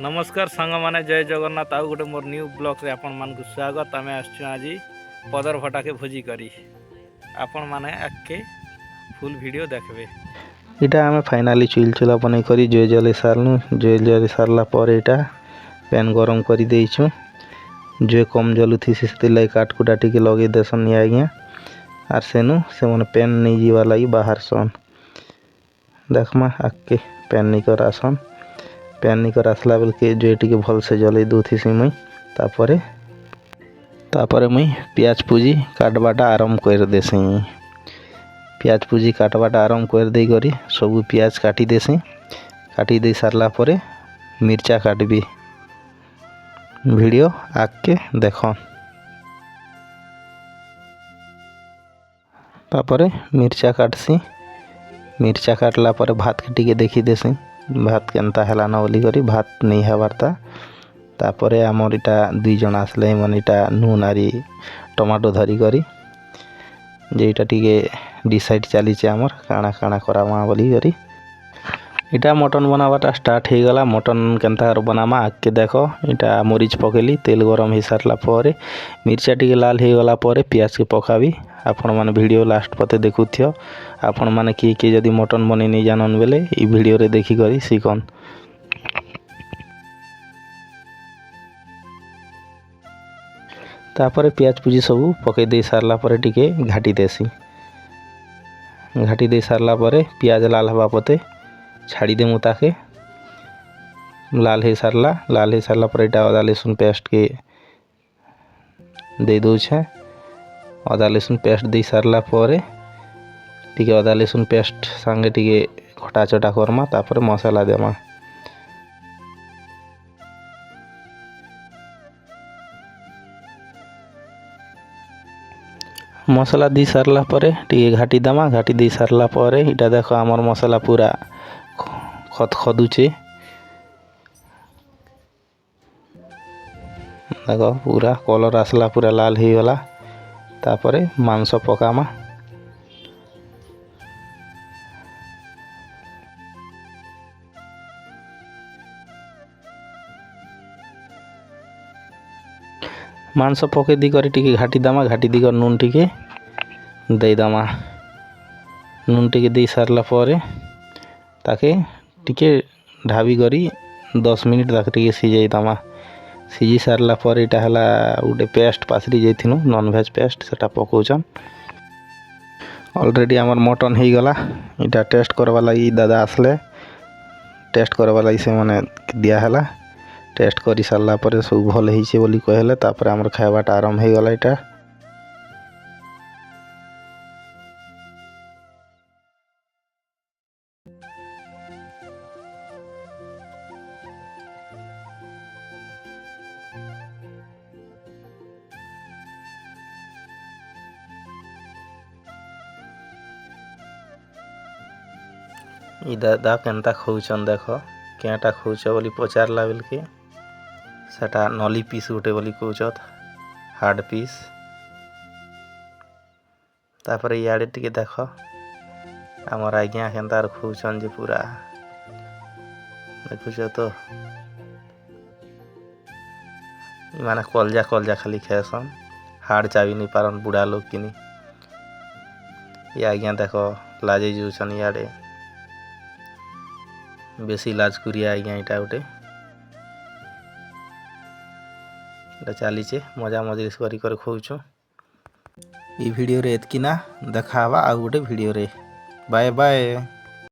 नमस्कार सांग माने जय जगन्नाथ आउ गोटे मोर न्यू ब्लॉग रे आपण मान को स्वागत। आम आसु आज पदर भटा के भोजी करी आपण माने आके फुल वीडियो देखबे। इटा आम फाइनाली चुल चुला बन कर जोई जलि सारूँ। जोई जलि सारा पर इटा पैन गरम कर देचु। जो कम जलुथी से लगे काटकुटा टी लगे देसन आज्ञा आर सेनु से मैंने पैन नहीं जीवा लगी बाहर सन देखमा आके पैन नहीं कर आसन। पैन नहीं कर आसला बेल के जो टी भल से जलई दूथी सी मुई तापरे मुई पियाज पूजी काटबाटा आरंभ कर देसी। पियाज पूजी काटबाटा आरंभ कर दे करी सब पियाज काटी देसी। काटी दे सारला परे मिर्चा काटबी। वीडियो आके देख तापरे मिर्चा काटसी। मिर्चा काटला परे भात के टिके देखी देसी भात केनता हैला न बोली करी भात नहीं हेबारता। तापरे आमर इटा दुई जन आसले मन इटा नून आरी टमाटो धरी करी जेटा टिके डिसाइड चली आमर काଣା काଣା करामा बोली करी इटा मटन बनावाटा स्टार्ट हो गला। मटन केनता बनामा आके देख। इटा मरीच पकेली तेल गरम हो सारला परे मिर्चा टिके लाल हो गला परे पियाज के पकाबी। आपण माने वीडियो लास्ट पते देखुथियो। आपण माने किए किए जदि मटन बने नहीं जानन बेले ई वीडियो रे देखी करी सिकन। तापरे पियाज पूजी सब पके दे सारला परे टिके घाटी देसी। घाटी दे सारला परे पियाज लाल हवा पते छाड़ी देमु ताके लाल हो सारला पर इटा अदा लहसुन पेस्ट के दे दो छे। अदा लहसुन पेस्ट दे सारला परे टिके अदा लहसुन पेस्ट संगे टिके खटा चटा करमा तापर मसाला देमा। मसाला दी सारला परे टिके घाटी दमा। घाटी दे सारला परे इटा देखो आमर मसाला पूरा खद खदुचे देखो पूरा कलर आसला पूरा लाल हो गला। तापरे मांस पकामा। मांस पके दी करी टिके घाटी दमा। घाटी दी कर नून टिके दे दमा। नून टिके दे सारला परे ताके टिके ढाबी करी 10 मिनिट तक टिके सिझाई दमा। सिझी सारला पर इटा हला गोटे पेस्ट पासरी जाइथिनु नॉनवेज पेस्ट सेटा पकाउछन। ऑलरेडी आमर मटन हो गला। इटा टेस्ट करवा लगी दादा आसले टेस्ट करवा लगी से माने दिया हला। टेस्ट करी सारला पर सब भल होइछे बोली कहले तापर आमर खाइबाटा आरंभ हो गला। इटा इ दादा केनता खौचन देख केटा खौच बोली पचारला बेल के सेटा नली पीस गोटे बोली कहउचत हार्ड पीस। तापर इयाडे टिके देख आमर आज्ञा केनता खौचन जे पूरा देखुच तो माने कलजा कलजा खाली खेसन हार्ड चाबी नहीं पारन बुढ़ा लोग किनी। ये आज्ञा देख लाजे जाऊन इयाडे बेसी लाज करिया आज्ञा इटा गोटे चलीचे मजा मजलिस करी कर खोचु। ई वीडियो रे एतकी ना देखा आउ गोटे वीडियो रे बाय बाय।